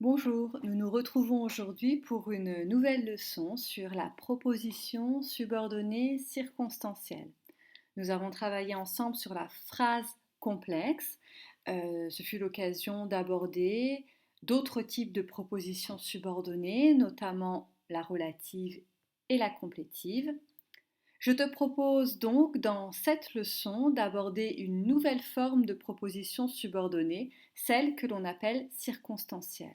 Bonjour, nous nous retrouvons aujourd'hui pour une nouvelle leçon sur la proposition subordonnée circonstancielle. Nous avons travaillé ensemble sur la phrase complexe. Ce fut l'occasion d'aborder d'autres types de propositions subordonnées, notamment la relative et la complétive. Je te propose donc dans cette leçon d'aborder une nouvelle forme de proposition subordonnée, celle que l'on appelle circonstancielle.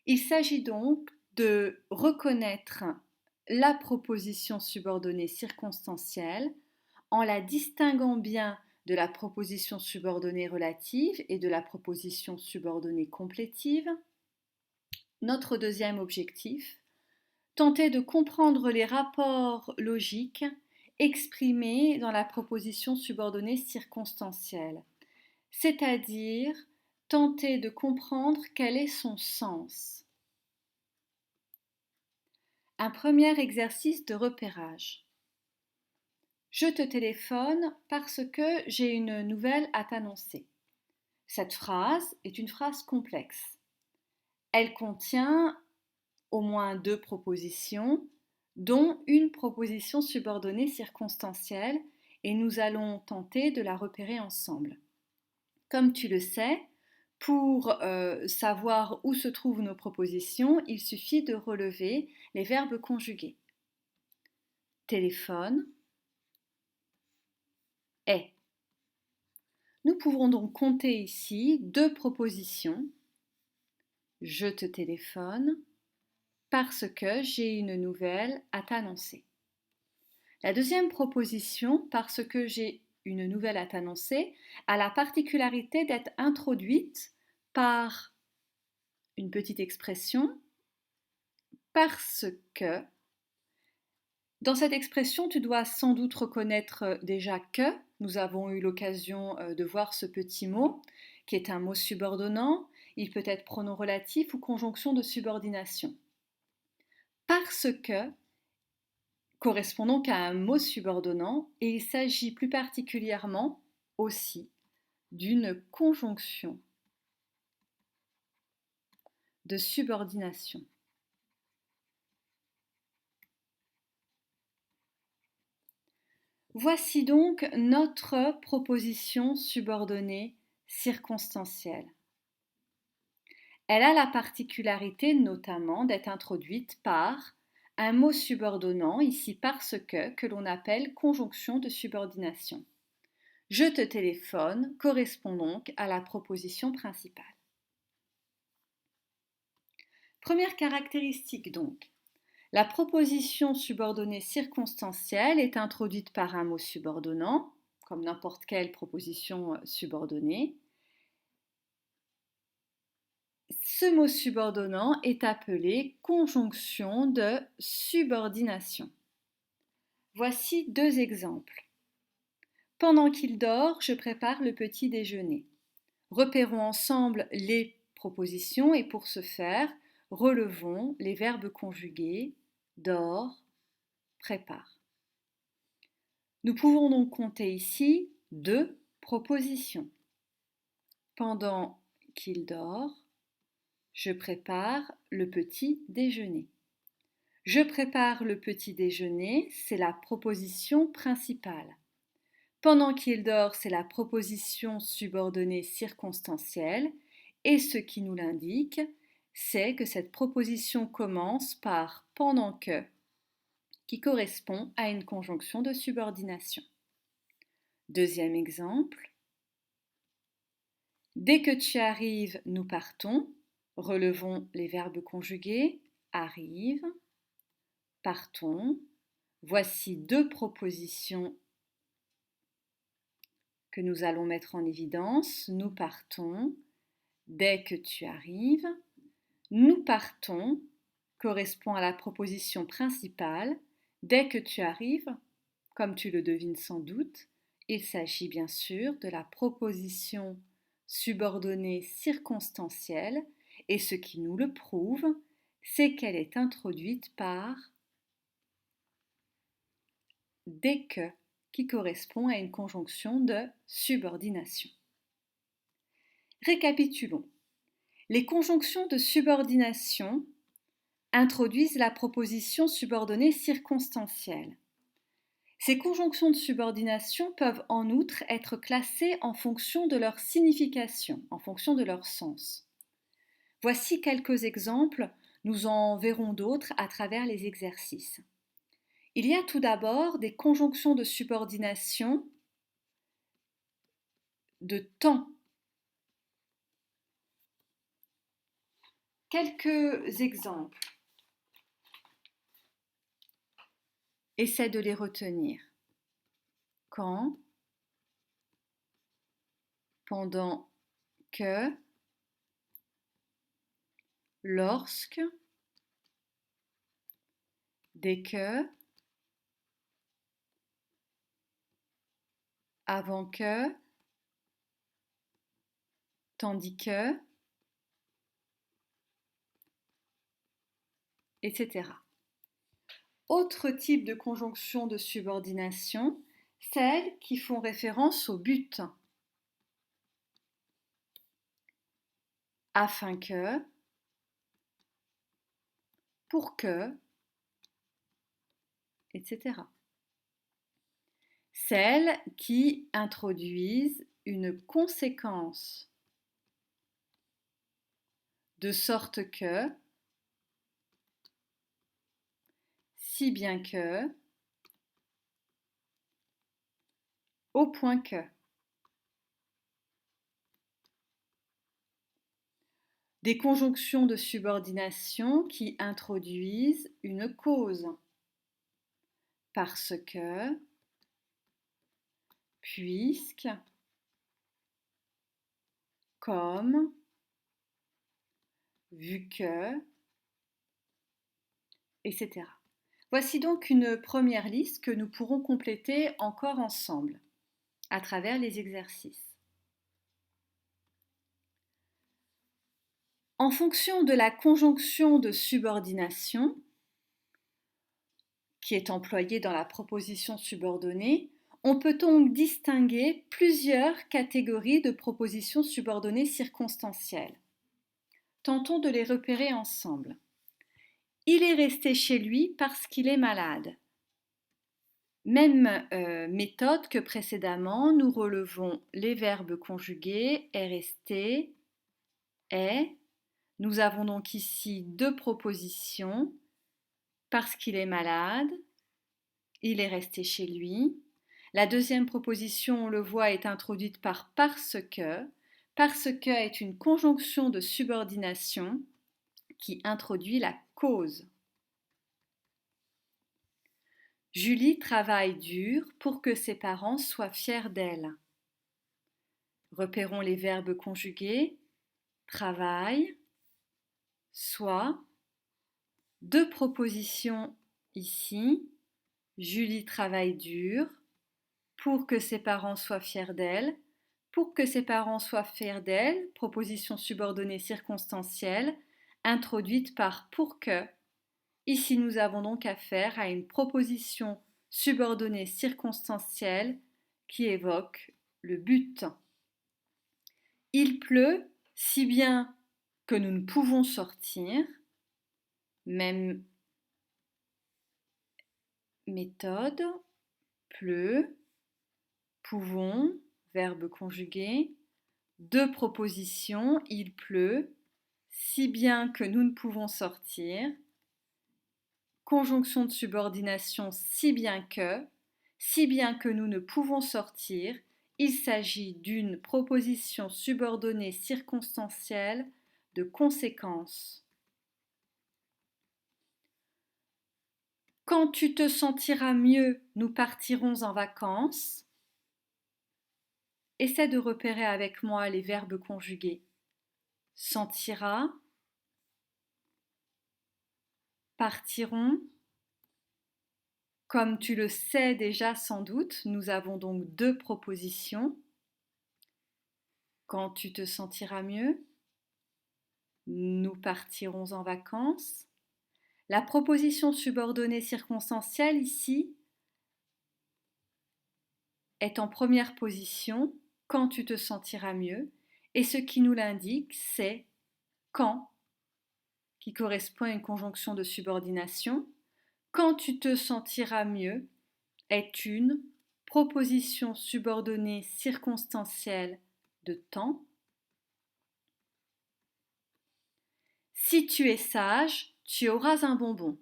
Il s'agit donc de reconnaître la proposition subordonnée circonstancielle en la distinguant bien de la proposition subordonnée relative et de la proposition subordonnée complétive. Notre deuxième objectif, tenter de comprendre les rapports logiques exprimés dans la proposition subordonnée circonstancielle, c'est-à-dire tenter de comprendre quel est son sens. Un premier exercice de repérage. Je te téléphone parce que j'ai une nouvelle à t'annoncer. Cette phrase est une phrase complexe. Elle contient au moins deux propositions, dont une proposition subordonnée circonstancielle, et nous allons tenter de la repérer ensemble. Comme tu le sais, pour savoir où se trouvent nos propositions, il suffit de relever les verbes conjugués. Téléphone, est. Nous pouvons donc compter ici deux propositions. Je te téléphone parce que j'ai une nouvelle à t'annoncer. La deuxième proposition, parce que j'ai une nouvelle à t'annoncer, a la particularité d'être introduite par une petite expression parce que. Dans cette expression, tu dois sans doute reconnaître déjà que. Nous avons eu l'occasion de voir ce petit mot, qui est un mot subordonnant. Il peut être pronom relatif ou conjonction de subordination. Parce que correspond donc à un mot subordonnant et il s'agit plus particulièrement aussi d'une conjonction de subordination. Voici donc notre proposition subordonnée circonstancielle. Elle a la particularité notamment d'être introduite par un mot subordonnant, ici parce que l'on appelle conjonction de subordination. Je te téléphone correspond donc à la proposition principale. Première caractéristique donc. La proposition subordonnée circonstancielle est introduite par un mot subordonnant, comme n'importe quelle proposition subordonnée. Ce mot subordonnant est appelé conjonction de subordination. Voici deux exemples. Pendant qu'il dort, je prépare le petit déjeuner. Repérons ensemble les propositions et pour ce faire, relevons les verbes conjugués dort, prépare. Nous pouvons donc compter ici deux propositions. Pendant qu'il dort, je prépare le petit déjeuner. Je prépare le petit déjeuner, c'est la proposition principale. Pendant qu'il dort, c'est la proposition subordonnée circonstancielle et ce qui nous l'indique, c'est que cette proposition commence par pendant que, qui correspond à une conjonction de subordination. Deuxième exemple. Dès que tu arrives, nous partons. Relevons les verbes conjugués. Arrive, partons. Voici deux propositions que nous allons mettre en évidence. Nous partons. Dès que tu arrives. Nous partons correspond à la proposition principale. Dès que tu arrives, comme tu le devines sans doute, il s'agit bien sûr de la proposition subordonnée circonstancielle et ce qui nous le prouve, c'est qu'elle est introduite par dès que qui correspond à une conjonction de subordination. Récapitulons. Les conjonctions de subordination introduisent la proposition subordonnée circonstancielle. Ces conjonctions de subordination peuvent en outre être classées en fonction de leur signification, en fonction de leur sens. Voici quelques exemples, nous en verrons d'autres à travers les exercices. Il y a tout d'abord des conjonctions de subordination de temps. Quelques exemples. Essaie de les retenir. Quand, pendant que, lorsque, dès que, avant que, tandis que, etc. Autre type de conjonction de subordination, celles qui font référence au but. Afin que, pour que, etc. Celles qui introduisent une conséquence, de sorte que, si bien que, au point que. Des conjonctions de subordination qui introduisent une cause. Parce que, puisque, comme, vu que, etc. Voici donc une première liste que nous pourrons compléter encore ensemble à travers les exercices. En fonction de la conjonction de subordination qui est employée dans la proposition subordonnée, on peut donc distinguer plusieurs catégories de propositions subordonnées circonstancielles. Tentons de les repérer ensemble. Il est resté chez lui parce qu'il est malade. Même méthode que précédemment, nous relevons les verbes conjugués est resté, est. Nous avons donc ici deux propositions. Parce qu'il est malade, il est resté chez lui. La deuxième proposition, on le voit, est introduite par parce que. Parce que est une conjonction de subordination qui introduit la cause. Julie travaille dur pour que ses parents soient fiers d'elle. Repérons les verbes conjugués. Travaille, soit. Deux propositions ici. Julie travaille dur pour que ses parents soient fiers d'elle. Pour que ses parents soient fiers d'elle, proposition subordonnée circonstancielle, introduite par pour que. Ici, nous avons donc affaire à une proposition subordonnée circonstancielle qui évoque le but. Il pleut, si bien que nous ne pouvons sortir. Même méthode, pleut, pouvons, verbe conjugué, deux propositions, il pleut, si bien que nous ne pouvons sortir, conjonction de subordination si bien que nous ne pouvons sortir, il s'agit d'une proposition subordonnée circonstancielle de conséquence. Quand tu te sentiras mieux, nous partirons en vacances. Essaie de repérer avec moi les verbes conjugués. Sentira, partiront. Comme tu le sais déjà sans doute, nous avons donc deux propositions. Quand tu te sentiras mieux, nous partirons en vacances. La proposition subordonnée circonstancielle ici est en première position, quand tu te sentiras mieux, et ce qui nous l'indique, c'est quand, qui correspond à une conjonction de subordination. Quand tu te sentiras mieux est une proposition subordonnée circonstancielle de temps. Si tu es sage, tu auras un bonbon.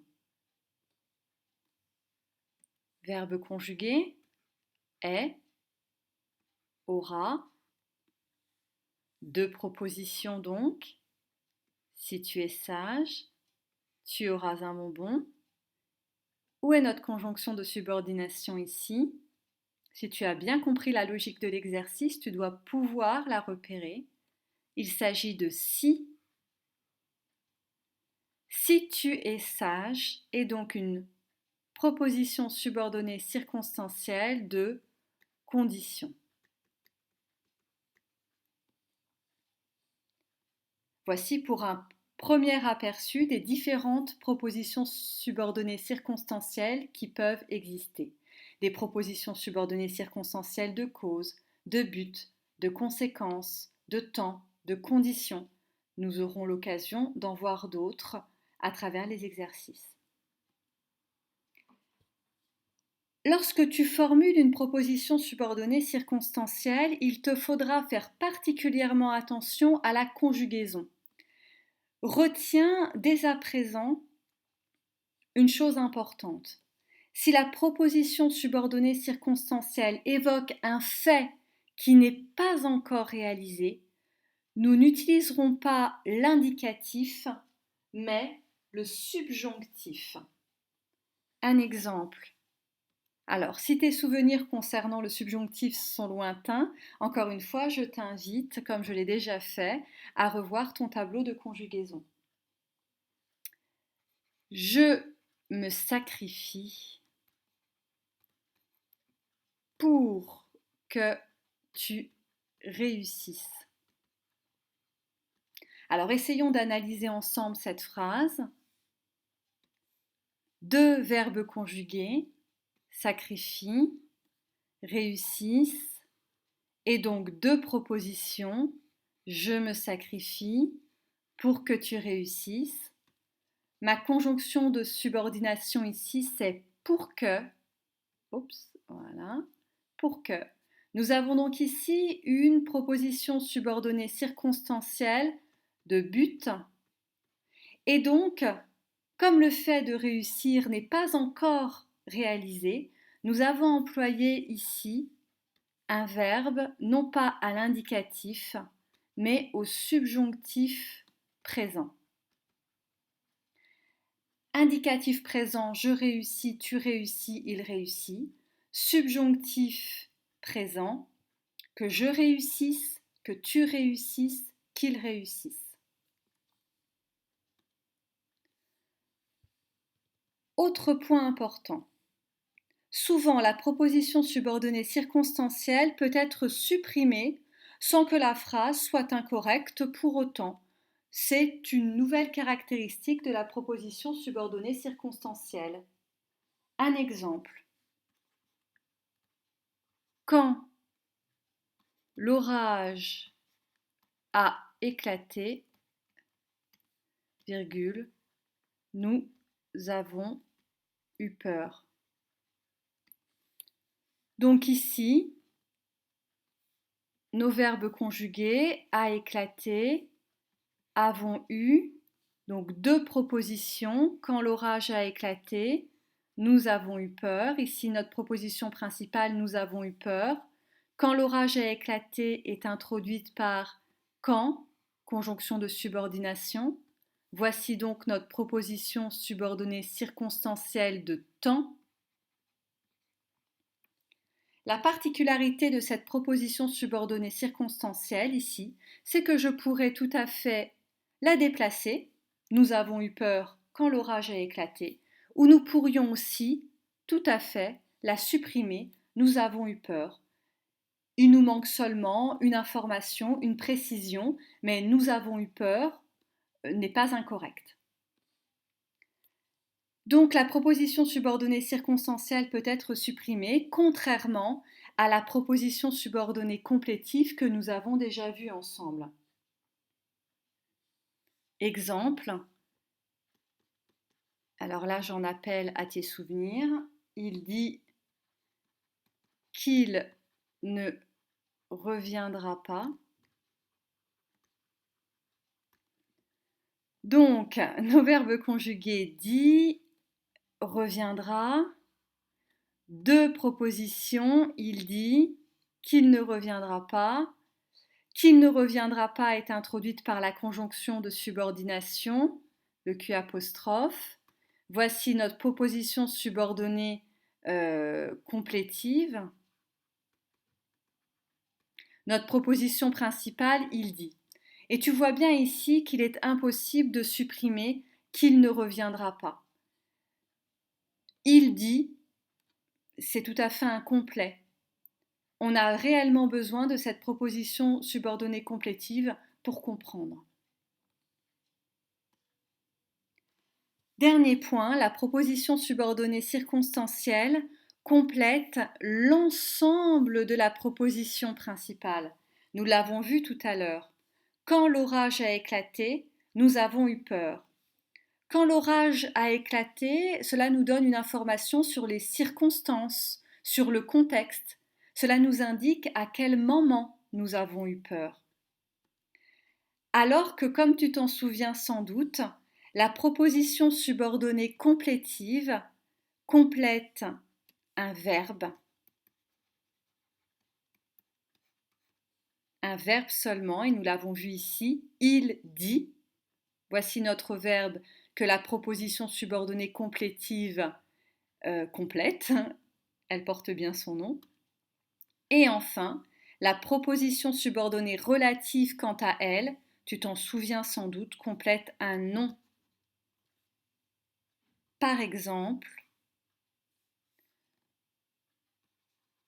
Verbe conjugué est, aura. Deux propositions donc. Si tu es sage, tu auras un bonbon. Où est notre conjonction de subordination ici? Si tu as bien compris la logique de l'exercice, tu dois pouvoir la repérer. Il s'agit de si. Si tu es sage est donc une proposition subordonnée circonstancielle de condition. Voici pour un premier aperçu des différentes propositions subordonnées circonstancielles qui peuvent exister. Des propositions subordonnées circonstancielles de cause, de but, de conséquence, de temps, de condition. Nous aurons l'occasion d'en voir d'autres à travers les exercices. Lorsque tu formules une proposition subordonnée circonstancielle, il te faudra faire particulièrement attention à la conjugaison. Retiens dès à présent une chose importante. Si la proposition subordonnée circonstancielle évoque un fait qui n'est pas encore réalisé, nous n'utiliserons pas l'indicatif, mais le subjonctif. Un exemple. Alors, si tes souvenirs concernant le subjonctif sont lointains, encore une fois, je t'invite, comme je l'ai déjà fait, à revoir ton tableau de conjugaison. Je me sacrifie pour que tu réussisses. Alors, essayons d'analyser ensemble cette phrase. Deux verbes conjugués, sacrifie, réussissent, et donc deux propositions, je me sacrifie pour que tu réussisses. Ma conjonction de subordination ici, c'est pour que. Voilà. Pour que. Nous avons donc ici une proposition subordonnée circonstancielle de but. Et donc, comme le fait de réussir n'est pas encore réalisé, nous avons employé ici un verbe non pas à l'indicatif, mais au subjonctif présent. Indicatif présent, je réussis, tu réussis, il réussit. Subjonctif présent, que je réussisse, que tu réussisses, qu'il réussisse. Autre point important. Souvent, la proposition subordonnée circonstancielle peut être supprimée sans que la phrase soit incorrecte pour autant. C'est une nouvelle caractéristique de la proposition subordonnée circonstancielle. Un exemple. Quand l'orage a éclaté, virgule, nous avons eu peur. Donc ici, nos verbes conjugués a éclaté, avons eu, donc deux propositions. Quand l'orage a éclaté, nous avons eu peur. Ici, notre proposition principale, nous avons eu peur. Quand l'orage a éclaté est introduite par quand, conjonction de subordination. Voici donc notre proposition subordonnée circonstancielle de temps. La particularité de cette proposition subordonnée circonstancielle ici, c'est que je pourrais tout à fait la déplacer. Nous avons eu peur quand l'orage a éclaté. Ou nous pourrions aussi tout à fait la supprimer. Nous avons eu peur. Il nous manque seulement une information, une précision, mais nous avons eu peur n'est pas incorrecte. Donc la proposition subordonnée circonstancielle peut être supprimée, contrairement à la proposition subordonnée complétive que nous avons déjà vue ensemble. Exemple, alors là j'en appelle à tes souvenirs, il dit qu'il ne reviendra pas. Donc, nos verbes conjugués dit, reviendra. Deux propositions, il dit qu'il ne reviendra pas. Qu'il ne reviendra pas est introduite par la conjonction de subordination, le Q apostrophe. Voici notre proposition subordonnée complétive. Notre proposition principale, il dit. Et tu vois bien ici qu'il est impossible de supprimer qu'il ne reviendra pas. Il dit, c'est tout à fait incomplet. On a réellement besoin de cette proposition subordonnée complétive pour comprendre. Dernier point, la proposition subordonnée circonstancielle complète l'ensemble de la proposition principale. Nous l'avons vu tout à l'heure. Quand l'orage a éclaté, nous avons eu peur. Quand l'orage a éclaté, cela nous donne une information sur les circonstances, sur le contexte. Cela nous indique à quel moment nous avons eu peur. Alors que, comme tu t'en souviens sans doute, la proposition subordonnée complétive complète un verbe seulement, et nous l'avons vu ici, il dit. Voici notre verbe que la proposition subordonnée complétive complète, elle porte bien son nom. Et enfin, la proposition subordonnée relative quant à elle, tu t'en souviens sans doute, complète un nom. Par exemple,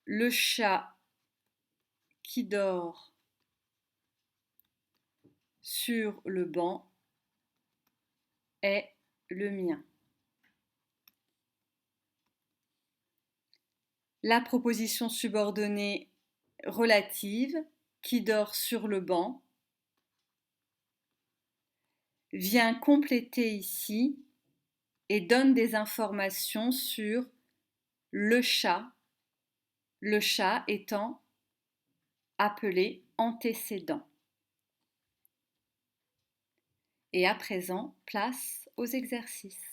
le chat qui dort sur le banc est le mien. La proposition subordonnée relative qui dort sur le banc vient compléter ici et donne des informations sur le chat étant appelé antécédent. Et à présent, place aux exercices.